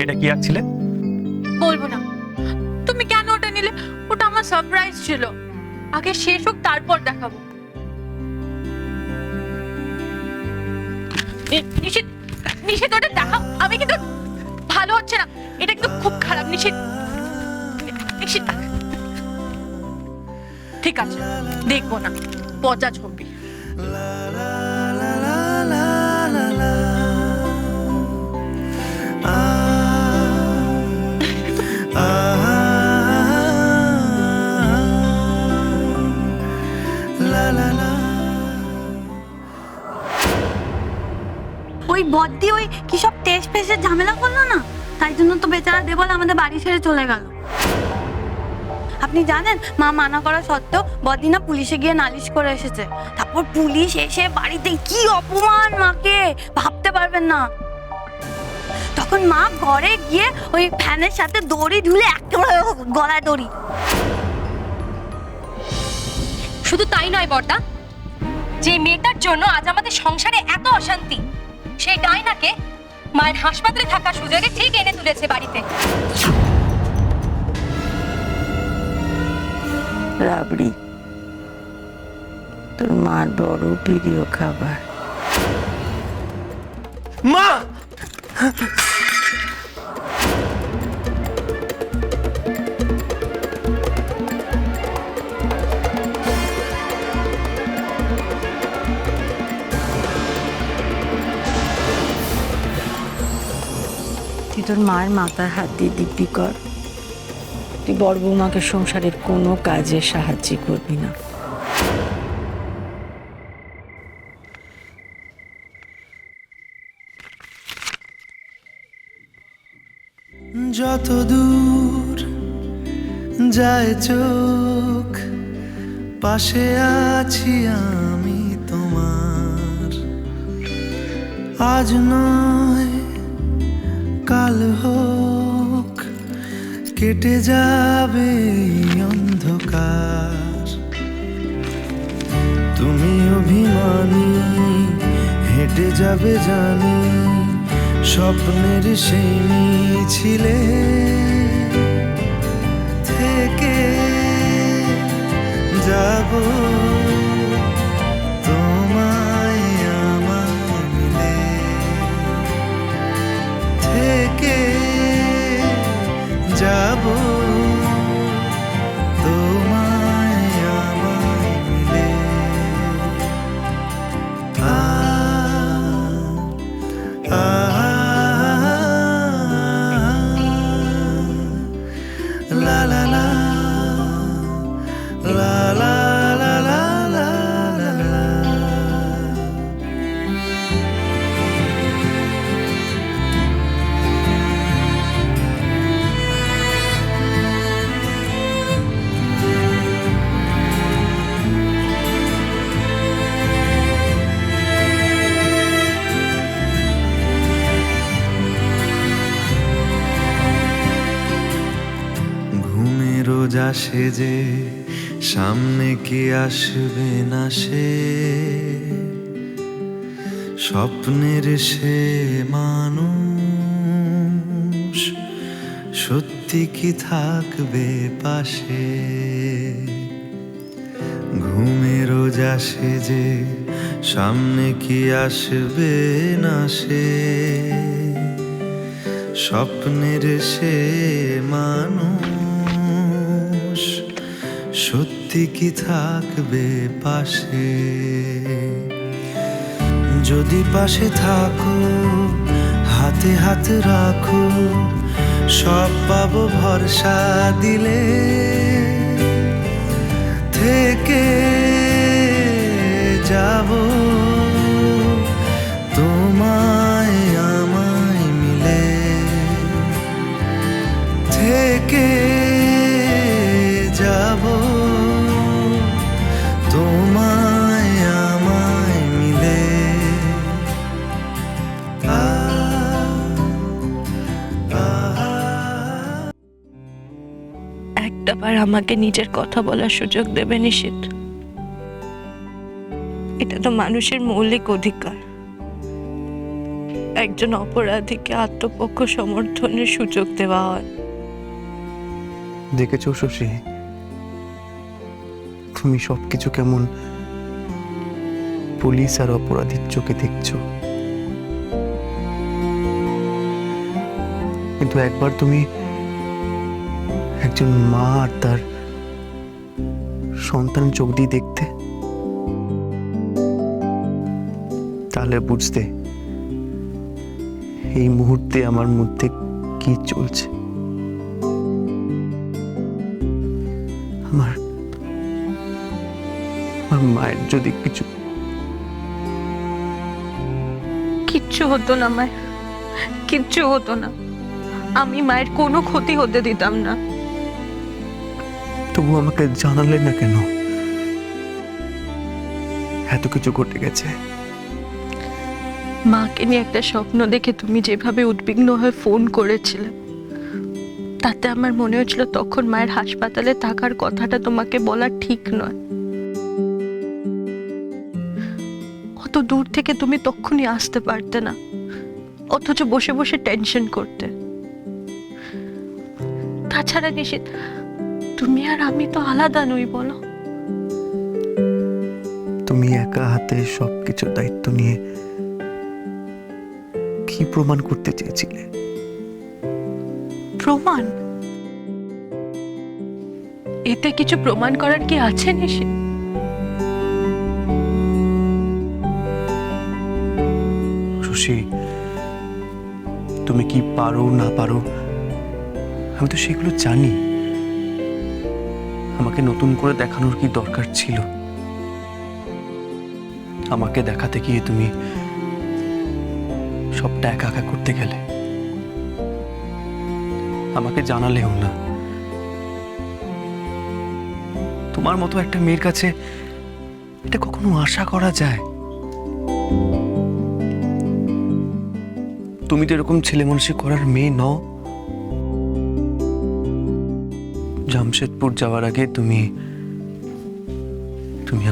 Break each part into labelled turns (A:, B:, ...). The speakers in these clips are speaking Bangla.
A: এটা কি আঁকছিলে?
B: বলবো না। তুমি কেন ওটা নিলে? ওটা আমার সারপ্রাইজ ছিল। আগে শেষ হোক তারপর দেখাবো। নিশিত, নিশিত ওটা দেখাও। আমি কিন্তু ভালো হচ্ছে না, এটা কিন্তু খুব খারাপ। নিশিত, নিশিত ঠিক আছে, দেখবো না, পচা ছবি।
C: ওই বদ্দি ওই কি সব টেস্ট ফেসের ঝামেলা করলো না, তাই জন্য তো বেচারা দেবল আমাদের বাড়ি ছেড়ে চলে গেল। আপনি জানেন মা মানা করা সত্ত্বেও বদ্দি না পুলিশে গিয়ে নালিশ করে এসেছে। তারপর পুলিশ এসে বাড়িতে কি অপমান মাকে ভাবতে পারবেন না। তখন মা ঘরে গিয়ে ওই ফ্যানের সাথে দড়ি ঝুলে একেবারে গলায় দড়ি।
D: শুধু তাই নয় বর্দা, যে মেয়েটার জন্য আজ আমাদের সংসারে এত অশান্তি, সেই ডাইনাকে মায়ের হাসপাতালে থাকার সুযোগে ঠিক এনে তুলেছে বাড়িতে।
E: রাবড়ি তোর মার বড় প্রিয় খাবার।
A: মা!
E: তুই তোর মায়ের মাথায় হাত দিয়ে দিব্যি কর, তুই বড় বৌমাকে সংসারের কোনো কাজে সাহায্য করবি না।
F: যত দূর যায় চোখ, পাশে আছি আমি তোমার। আজ নয় কাল হোক, কেটে যাবে এই অন্ধকার। তুমি অভিমানী হেঁটে যাবে জানি, স্বপ্নের সেই মিছিলে থেকে যাব তোমায় আমার মিলে, থেকে যাব তোমায় আমার মিলে। La la la la la la la la la la. ঘুমের রোজ আসে যে সামনে কি আসবে না সে, স্বপ্নের সে মানুষ সত্যি কি থাকবে পাশে। ঘুমের রোজ আসে যে সামনে কি আসবে না সে, স্বপ্নের সে মানুষ সত্যি কি থাকবে পাশে। যদি পাশে থাকো হাতে হাত রাখো, সব পাবো ভরসা দিলে, থেকে যাব তোমায় আমায় মিলে, থেকে যাব তোমায় আমায় মিলে।
G: একটাবার আমাকে নিজের কথা বলার সুযোগ দেবে নিশিত? এটা তো মানুষের মৌলিক অধিকার। একজন অপরাধীকে আত্মপক্ষ সমর্থনের সুযোগ দেওয়া হয়।
A: দেখেছো শশী, তুমি সবকিছু কেমন পুলিশ আর অপরাধীর চোখে দেখছো, কিন্তু একবার তুমি একজন মা আর তার সন্তান চোখ দিয়ে দেখতে, তাহলে বুঝতে এই মুহূর্তে আমার মধ্যে কি চলছে। আমার মায়ের যদি
G: কিচ্ছু হতো না মায়ের, কিচ্ছু হতো না। আমি মায়ের কোনো ক্ষতি হতে দিতাম না।
A: তবু আমাকে জানালে না কেন? এত কিছু ঘটে গেছে।
G: মাকে নিয়ে একটা স্বপ্ন দেখে তুমি যেভাবে উদ্বিগ্ন হয়ে ফোন করেছিলে, তাতে আমার মনে হচ্ছিল তখন মায়ের হাসপাতালে থাকার কথাটা তোমাকে বলা ঠিক নয়। অত দূর থেকে তুমি তখনই আসতে পারতে না, অথচ বসে বসে টেনশন করতে। তাছাড়া নিশিত, তুমি আর আমি তো আলাদা নই, বলো?
A: তুমি একা হাতে সবকিছু দায়িত্ব নিয়ে কি প্রমাণ করতে চেয়েছিলে?
G: প্রমাণ? এতে কিছু প্রমাণ করার কি আছে নিশিত?
A: শশী, তুমি কি পারো না পারো আমি তো সেগুলো জানি। আমাকে নতুন করে দেখানোর কি দরকার ছিল? আমাকে দেখাতে গিয়ে তুমি সবটা একা একা করতে গেলে, আমাকে জানালেও না। তোমার মতো একটা মেয়ের কাছে এটা কখনো আশা করা যায়? তুমি তো এরকম ছেলে মানুষই করার মেয়ে নও। জামশেদপুর যাওয়ার আগে তুমি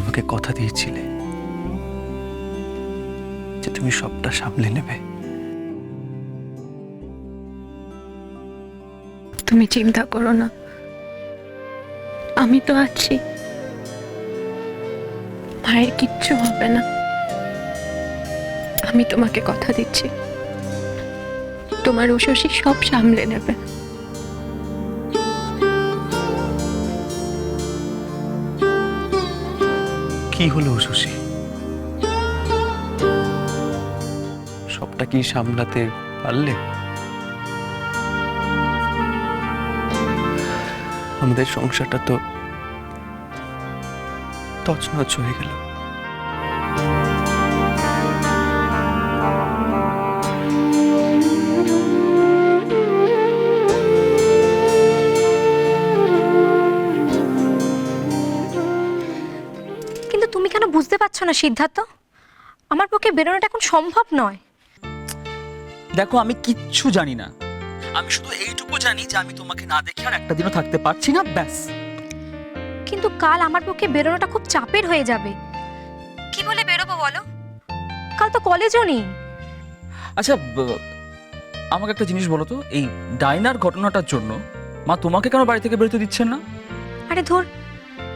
A: আমাকে কথা দিয়েছিলে যে তুমি সবটা সামলে নেবে।
G: তুমি চিন্তা করো না, আমি তো আছি। মায়ের কিচ্ছু হবে না, আমি তোমাকে কথা দিচ্ছি। তোমার উশসী সব সামলে নেবে।
A: কি হলো শশী? সবটা কি সামলাতে পারলে? আমাদের সংসারটা তো তছনছ হয়ে গেল।
D: কিন্তু তুমি কেন বুঝতে পারছো না সিদ্ধার্থ? আমার পক্ষে বেরোনোটা এখন সম্ভব নয়।
H: দেখো, আমি কিচ্ছু জানি না। আমি শুধু এইটুকু জানি যে আমি তোমাকে না দেখে আর একটা দিনও থাকতে পারছি না, ব্যাস।
D: কিন্তু কাল আমার পক্ষে বেরোনোটা খুব চাপের হয়ে যাবে। কি বলে বেরোবো বলো? কাল তো কলেজও নেই।
H: আচ্ছা, আমাকে একটা জিনিস বলো তো, এই ডাইনার ঘটনাটার জন্য মা তোমাকে কেন বাড়ি থেকে বেরোতে দিচ্ছেন না?
D: আরে ধর,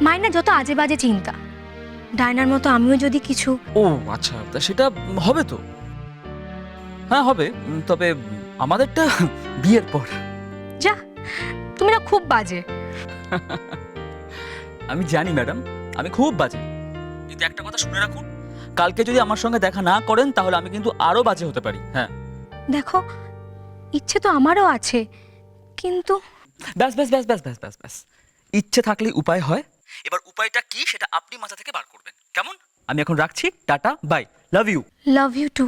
D: মায়ের না যত আজে বাজে চিন্তা। ডাইনার মতো আমিও যদি কিছু...
H: ও আচ্ছা, তা সেটা হবে তো। হ্যাঁ হবে, তবে আমাদেরটা বিয়ের পর।
D: যা, তুমি না খুব বাজে।
H: আমি জানি ম্যাডাম, আমি খুব বাজে, কিন্তু একটা কথা শুনে রাখুন, কালকে যদি আমার সঙ্গে দেখা না করেন তাহলে আমি কিন্তু আরো বাজে হতে পারি। হ্যাঁ
D: দেখো, ইচ্ছে তো আমারও আছে, কিন্তু...
H: ব্যাস ব্যাস ব্যাস ব্যাস ব্যাস ব্যাস ব্যাস, ইচ্ছে থাকলে উপায় হয়। এবার উপায়টা কি সেটা আপনি মাথা থেকে বার করবেন, কেমন? আমি এখন রাখছি, tata, bye, love you.
D: Love you two.